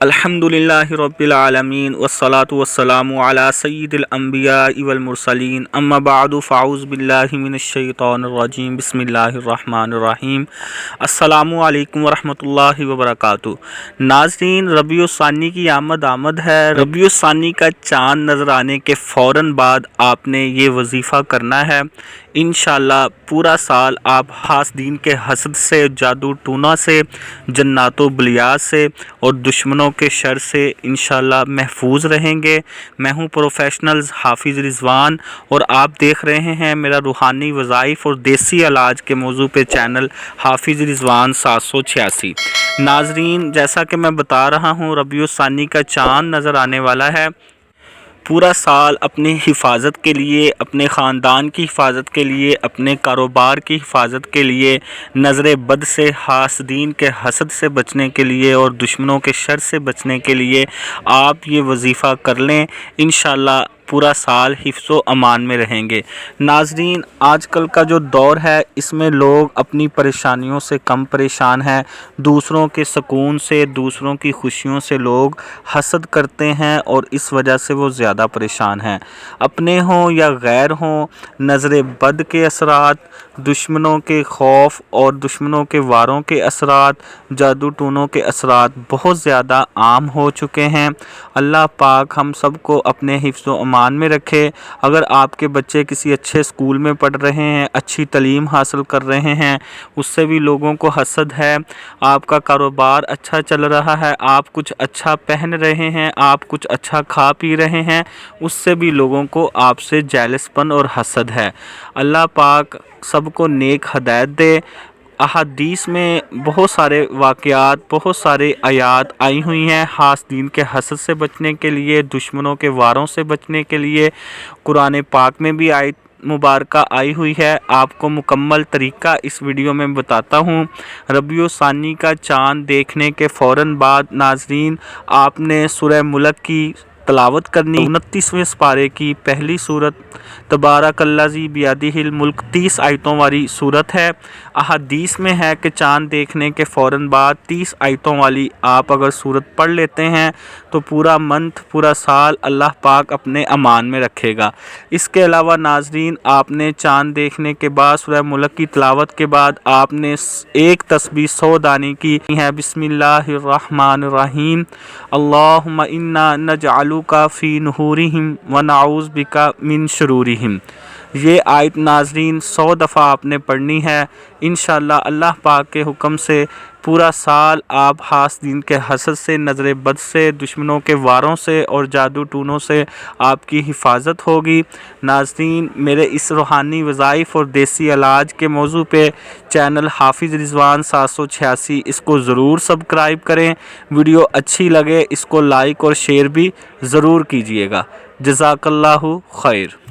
الحمدللہ رب العالمین والصلاة والسلام علی سید الانبیاء والمرسلین اما بعد فاعوذ باللہ من الشیطان الرجیم بسم اللہ الرحمن الرحیم السلام علیکم ورحمۃ اللہ وبرکاتہ۔ ناظرین، ربیع الثانی کی آمد ہے۔ ربیع الثانی کا چاند نظر آنے کے فوراً بعد آپ نے یہ وظیفہ کرنا ہے۔ انشاءاللہ پورا سال آپ حاسدین کے حسد سے، جادو ٹونا سے، جنات و بلیات سے اور دشمنوں کے شر سے انشاءاللہ محفوظ رہیں گے۔ میں ہوں پروفیشنلز حافظ رضوان اور آپ دیکھ رہے ہیں میرا روحانی وظائف اور دیسی علاج کے موضوع پہ چینل حافظ رضوان 786۔ ناظرین، جیسا کہ میں بتا رہا ہوں، ربیع الثانی کا چاند نظر آنے والا ہے۔ پورا سال اپنی حفاظت کے لیے، اپنے خاندان کی حفاظت کے لیے، اپنے کاروبار کی حفاظت کے لیے، نظر بد سے، حاسدین کے حسد سے بچنے کے لیے اور دشمنوں کے شر سے بچنے کے لیے آپ یہ وظیفہ کر لیں۔ انشاءاللہ پورا سال حفظ و امان میں رہیں گے۔ ناظرین، آج کل کا جو دور ہے اس میں لوگ اپنی پریشانیوں سے کم پریشان ہیں۔ دوسروں کے سکون سے، دوسروں کی خوشیوں سے لوگ حسد کرتے ہیں اور اس وجہ سے وہ زیادہ پریشان ہیں۔ اپنے ہوں یا غیر ہوں، نظر بد کے اثرات، دشمنوں کے خوف اور دشمنوں کے واروں کے اثرات، جادو ٹونوں کے اثرات بہت زیادہ عام ہو چکے ہیں۔ اللہ پاک ہم سب کو اپنے حفظ و امان میں رکھے۔ اگر آپ کے بچے کسی اچھے اسکول میں پڑھ رہے ہیں، اچھی تعلیم حاصل کر رہے ہیں، اس سے بھی لوگوں کو حسد ہے۔ آپ کا کاروبار اچھا چل رہا ہے، آپ کچھ اچھا پہن رہے ہیں، آپ کچھ اچھا کھا پی رہے ہیں، اس سے بھی لوگوں کو آپ سے جیلس پن اور حسد ہے۔ اللہ پاک سب کو نیک ہدایت دے۔ احادیث میں بہت سارے واقعات، بہت سارے آیات آئی ہوئی ہیں حاسدین کے حسد سے بچنے کے لیے، دشمنوں کے واروں سے بچنے کے لیے۔ قرآن پاک میں بھی آیت مبارکہ آئی ہوئی ہے۔ آپ کو مکمل طریقہ اس ویڈیو میں بتاتا ہوں۔ ربیع الثانی کا چاند دیکھنے کے فوراً بعد ناظرین آپ نے سورہ ملک کی تلاوت کرنی۔ 29ویں سپارے کی پہلی سورت تبارک الذی بیدہ الملک 30 آیتوں والی سورت ہے۔ احادیث میں ہے کہ چاند دیکھنے کے فوراً بعد 30 آیتوں والی آپ اگر سورت پڑھ لیتے ہیں تو پورا منتھ، پورا سال اللہ پاک اپنے امان میں رکھے گا۔ اس کے علاوہ ناظرین آپ نے چاند دیکھنے کے بعد سورہ ملک کی تلاوت کے بعد آپ نے ایک تسبیح 100 دانے کی ہے۔ بسم اللہ الرحمن الرحیم، اللہم انا نجعلک فی نحورہم ونعوذ بک من شرورہم۔ یہ آیت ناظرین 100 دفعہ آپ نے پڑھنی ہے۔ انشاءاللہ اللہ پاک کے حکم سے پورا سال آپ حاسدین کے حسد سے، نظر بد سے، دشمنوں کے واروں سے اور جادو ٹونوں سے آپ کی حفاظت ہوگی۔ ناظرین، میرے اس روحانی وظائف اور دیسی علاج کے موضوع پہ چینل حافظ رضوان 786 اس کو ضرور سبسکرائب کریں۔ ویڈیو اچھی لگے اس کو لائک اور شیئر بھی ضرور کیجیے گا۔ جزاک اللہ خیر۔